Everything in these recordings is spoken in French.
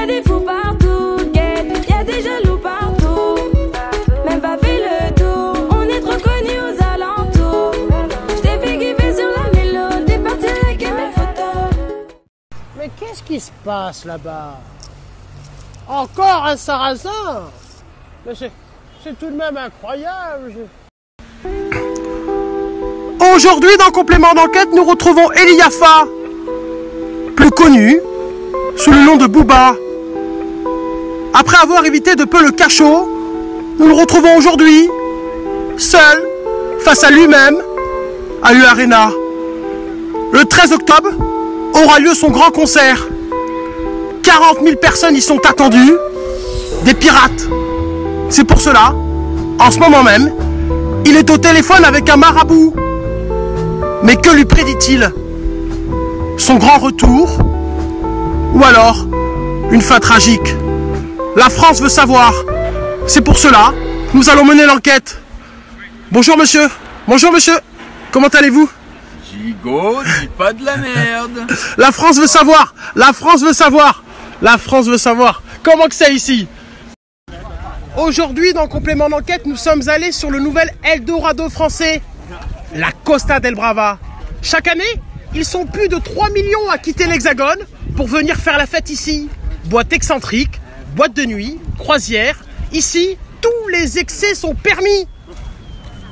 a des fous partout, y a des jaloux partout. Même pas fait le tour, on est trop connus aux alentours. J't'ai fait kiffer sur la mélo, t'es parti avec mes photos. Mais qu'est-ce qui se passe là-bas? Encore un sarrasin? Mais c'est tout de même incroyable. Aujourd'hui, dans Complément d'enquête, nous retrouvons Eli Yaffa, plus connu sous le nom de Booba. Après avoir évité de peu le cachot, nous le retrouvons aujourd'hui, seul, face à lui-même, à l'U-Arena. Le 13 octobre aura lieu son grand concert. 40 000 personnes y sont attendues, des pirates. C'est pour cela, en ce moment même, il est au téléphone avec un marabout. Mais que lui prédit-il? Son grand retour? Ou alors, une fin tragique? La France veut savoir. C'est pour cela, nous allons mener l'enquête. Bonjour monsieur. Bonjour monsieur. Comment allez-vous? Gigot, dis pas de la merde. La France veut savoir. La France veut savoir. La France veut savoir. Comment que c'est ici? Aujourd'hui, dans Complément d'enquête, nous sommes allés sur le nouvel Eldorado français, la Costa del Brava. Chaque année, ils sont plus de 3 millions à quitter l'Hexagone pour venir faire la fête ici. Boîte excentrique, boîte de nuit, croisière. Ici, tous les excès sont permis.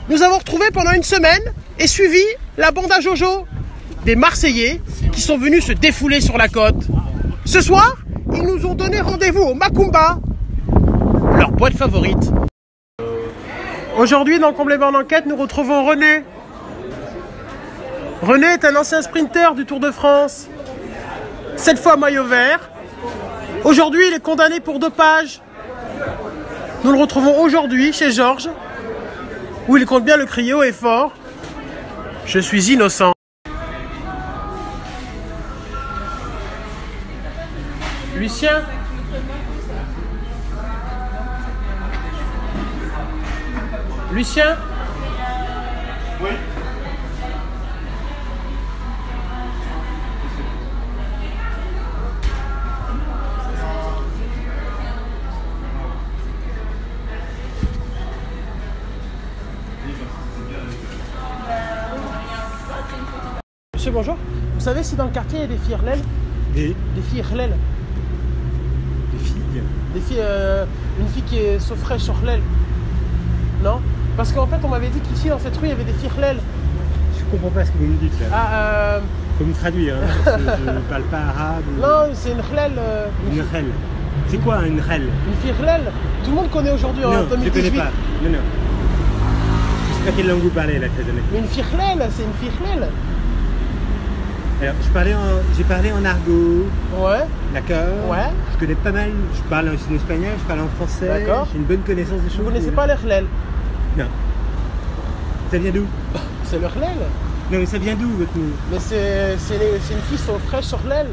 Nous avons retrouvé pendant une semaine et suivi la bande à Jojo, des Marseillais qui sont venus se défouler sur la côte. Ce soir, ils nous ont donné rendez-vous au Macumba, leur boîte favorite. Aujourd'hui, dans Complément d'enquête, nous retrouvons René. René est un ancien sprinter du Tour de France, 7 fois maillot vert. Aujourd'hui, il est condamné pour dopage. Nous le retrouvons aujourd'hui chez Georges, où il compte bien le crier haut et fort. Je suis innocent. Lucien. Lucien. Oui. Monsieur, bonjour. Vous savez si dans le quartier il y a des filles RLEL? Des filles RLEL? Des filles? Des filles, une fille qui est fraîche sur RLEL? Non? Parce qu'en fait, on m'avait dit qu'ici, dans cette rue, il y avait des filles RLEL. Je comprends pas ce que vous me dites là. Ah, Faut me traduire, hein, parce que je ne parle pas arabe. Non, c'est une RLEL. Une REL. C'est quoi une REL? Une fille RLEL. Tout le monde connaît aujourd'hui en Non, je ne 2018. connais pas. Non, non. Je sais pas quelle langue vous parlez là, très honnêtement. Mais une fille RLEL, c'est une fille RLEL. Alors, j'ai parlé en argot. Ouais. D'accord. Ouais. Je connais pas mal. Je parle aussi en espagnol, je parle en français. D'accord. J'ai une bonne connaissance des choses. Vous connaissez pas les RLEL? Non. Ça vient d'où? C'est le RLEL. Non, mais ça vient d'où votre nom? Mais c'est une fille fraîche sur RLEL.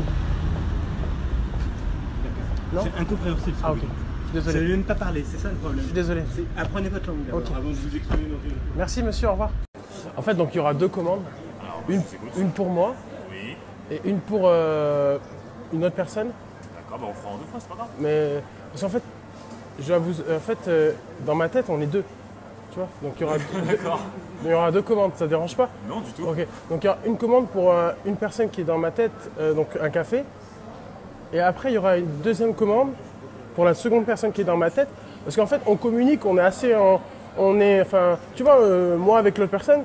Non? C'est incompréhensible. Ah, ok. Je suis désolé. Ça ne veut pas parler, c'est ça le problème. Je suis désolé. Apprenez votre langue d'abord, Ok. avant de vous exprimer dans une... Merci monsieur, au revoir. En fait, donc il y aura 2 commandes. Une pour moi. Oui, Et une pour une autre personne. d'accord, bah on fera en 2 fois, c'est pas grave. Mais parce qu'en fait, dans ma tête, on est 2. Tu vois? Donc il y aura D'accord. il y aura 2 commandes, ça dérange pas? Non, du tout. Ok. Donc il y aura une commande pour une personne qui est dans ma tête, donc un café. Et après, il y aura une deuxième commande pour la seconde personne qui est dans ma tête. Parce qu'en fait, on communique, on est assez tu vois, moi avec l'autre personne,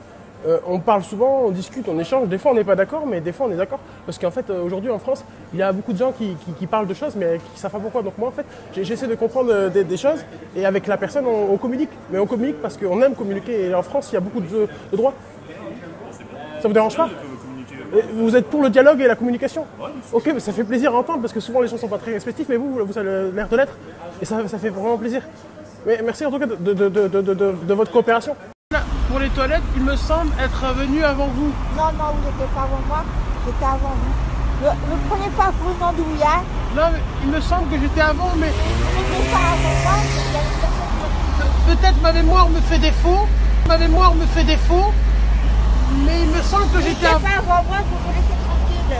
on parle souvent, on discute, on échange. Des fois, on n'est pas d'accord, mais des fois, on est d'accord. Parce qu'en fait, aujourd'hui, en France, il y a beaucoup de gens qui parlent de choses, mais qui ne savent pas pourquoi. Donc moi, en fait, j'essaie de comprendre des choses. Et avec la personne, on communique. Mais on communique parce qu'on aime communiquer. Et en France, il y a beaucoup de droits. Ça vous dérange pas? Vous êtes pour le dialogue et la communication? Ok, mais ça fait plaisir à entendre parce que souvent les gens sont pas très respectifs, mais vous avez l'air de l'être et ça fait vraiment plaisir. Mais merci en tout cas de votre coopération. Pour les toilettes, il me semble être venu avant vous. Non, non, vous n'étiez pas avant moi, j'étais avant vous. Ne prenez pas pour une andouillard. Non, mais il me semble que j'étais avant, mais Vous n'étiez pas avant moi, il y a une personne peut-être ma mémoire me fait défaut. Ma mémoire me fait défaut, mais il me semble que qui j'étais n'était avant. pas avant moi, vous me laissez tranquille.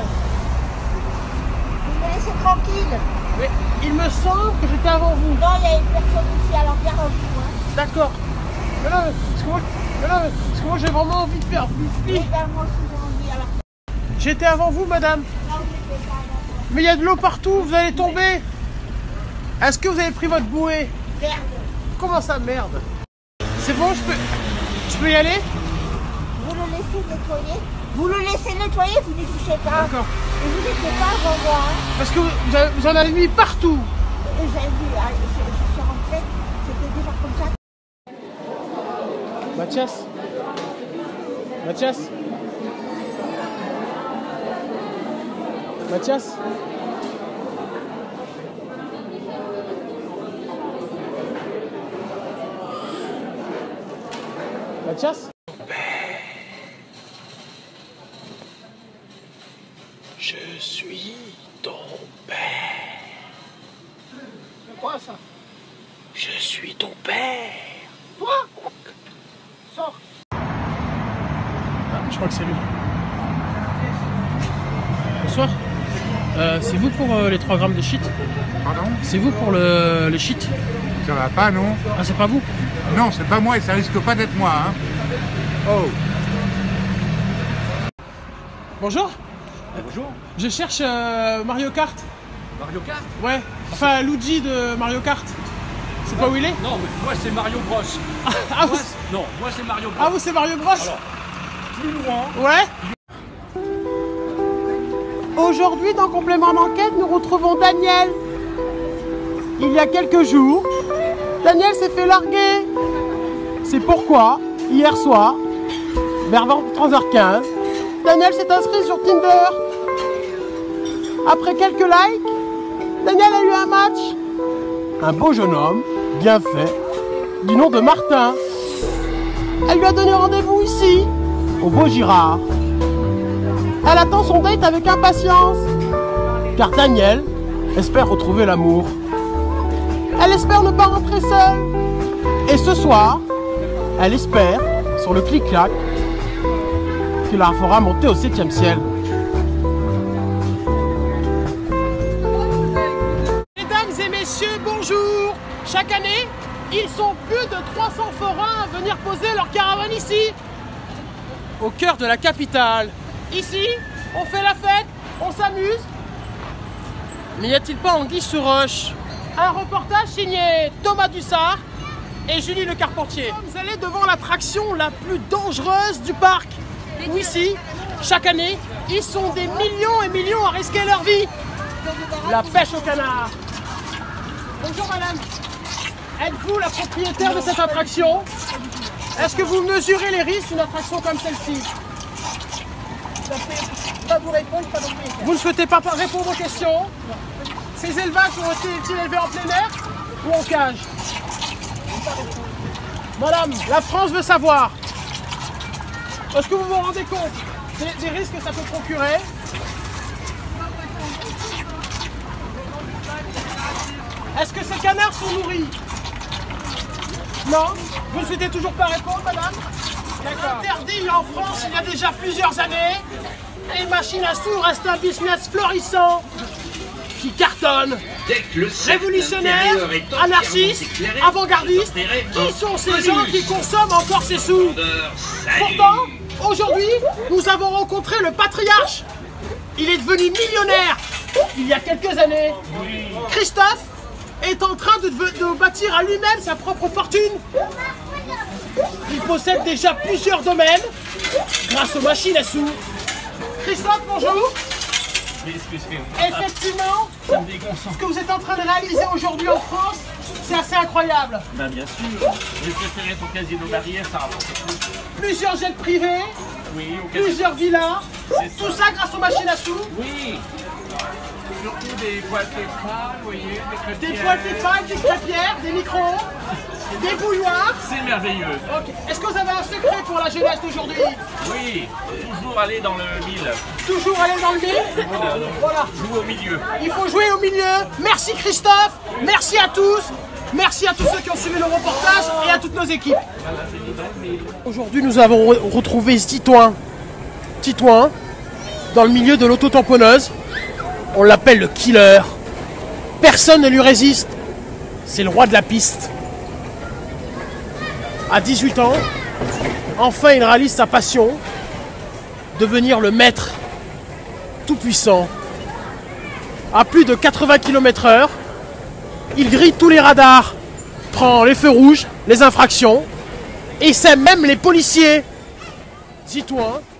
Vous me laissez tranquille. Mais il me semble que j'étais avant vous. Non, il y a une personne ici, alors bien avant vous. Hein. D'accord. Mais non, parce que moi j'ai vraiment envie de faire pipi. Et ben moi aussi j'ai envie, alors. J'étais avant vous, madame. Non, je sais pas. Mais il y a de l'eau partout, vous allez tomber. Est-ce que vous avez pris votre bouée? Merde. Comment ça, merde? C'est bon, je peux y aller? Vous le laissez nettoyer. Vous le laissez nettoyer, vous n'y touchez pas. D'accord. Et vous n'étiez pas avant moi. Hein. Parce que vous en avez mis partout. Et j'ai vu, je suis rentrée, c'était déjà comme ça. Mathias? Mathias? Mathias? Mathias? Je suis ton père. C'est quoi ça? Je suis ton père. Toi? Sors. Ah, je crois que c'est lui. Bonsoir. C'est vous pour les 3 grammes de shit? Pardon? C'est vous pour le shit? Ça va pas, non? Ah, c'est pas vous? Non, c'est pas moi et ça risque pas d'être moi, hein. Oh. Bonjour. Bonjour. Je cherche Mario Kart. Mario Kart? Ouais. Enfin, Luigi de Mario Kart. C'est pas où il est? Non, mais moi c'est Mario Bros. Ah, vous... Non, moi c'est Mario Bros. Ah, vous c'est Mario Bros? Alors, plus loin. Ouais. Aujourd'hui, dans Complément d'enquête, nous retrouvons Daniel. Il y a quelques jours, Daniel s'est fait larguer. C'est pourquoi, hier soir, vers 23h15, Daniel s'est inscrit sur Tinder. Après quelques likes, Daniel a eu un match. Un beau jeune homme, bien fait, du nom de Martin. Elle lui a donné rendez-vous ici, au Beau Girard. Elle attend son date avec impatience, car Daniel espère retrouver l'amour. Elle espère ne pas rentrer seule. Et ce soir, elle espère, sur le clic-clac, qu'il la fera monter au 7e ciel. Mesdames et messieurs, bonjour. Chaque année, ils sont plus de 300 forains à venir poser leur caravane ici, au cœur de la capitale. Ici, on fait la fête, on s'amuse. Mais y a-t-il pas anguille sous roche? Un reportage signé Thomas Dussard et Julie Le Carpentier. Nous sommes allés devant l'attraction la plus dangereuse du parc. Où ici, chaque année, ils sont des millions et millions à risquer leur vie. La pêche au canard. Bonjour madame. Êtes-vous la propriétaire de cette attraction? Est-ce que vous mesurez les risques d'une attraction comme celle-ci? Pas vous répondre, pas non plus. Vous ne souhaitez pas répondre aux questions? Ces élevages ont été élevés en plein air ou en cage? Madame, la France veut savoir. Est-ce que vous vous rendez compte des risques que ça peut procurer? Est-ce que ces canards sont nourris? Non? Vous ne souhaitez toujours pas répondre, madame? D'accord. Interdit en France il y a déjà plusieurs années. Les machines à sous restent un business florissant qui cartonne. Révolutionnaires, anarchistes, avant-gardistes, qui sont ces gens qui consomment encore ces sous? Pourtant, aujourd'hui, nous avons rencontré le patriarche. Il est devenu millionnaire il y a quelques années. Christophe est en train de bâtir à lui-même sa propre fortune. Il possède déjà plusieurs domaines grâce aux machines à sous. Christophe, bonjour. Effectivement, ce que vous êtes en train de réaliser aujourd'hui en France, c'est assez incroyable. Ben bien sûr. J'ai préféré ton casino barrière, ça rapporte plus. Plusieurs jets privés, Oui, au casino. plusieurs villas, C'est tout ça grâce aux machines à sous. Oui. Surtout des poêles Tefal, vous voyez, des Des crêpières. poêles Tefal, des crêpières, des micros, des bouilloires. C'est merveilleux. Ok. Est-ce que vous avez un secret pour la jeunesse d'aujourd'hui? Oui, toujours aller dans le mille. Toujours aller dans le mille. Voilà. Jouer au milieu. Il faut jouer au milieu. Merci Christophe. Merci à tous. Merci à tous ceux qui ont suivi le reportage et à toutes nos équipes. Aujourd'hui, nous avons retrouvé ce Titouan, dans le milieu de l'auto-tamponneuse. On l'appelle le killer. personne ne lui résiste. C'est le roi de la piste. À 18 ans, enfin il réalise sa passion, devenir le maître tout-puissant. À plus de 80 km/h, il grille tous les radars, prend les feux rouges, les infractions, et sème même les policiers. Dis-toi, hein.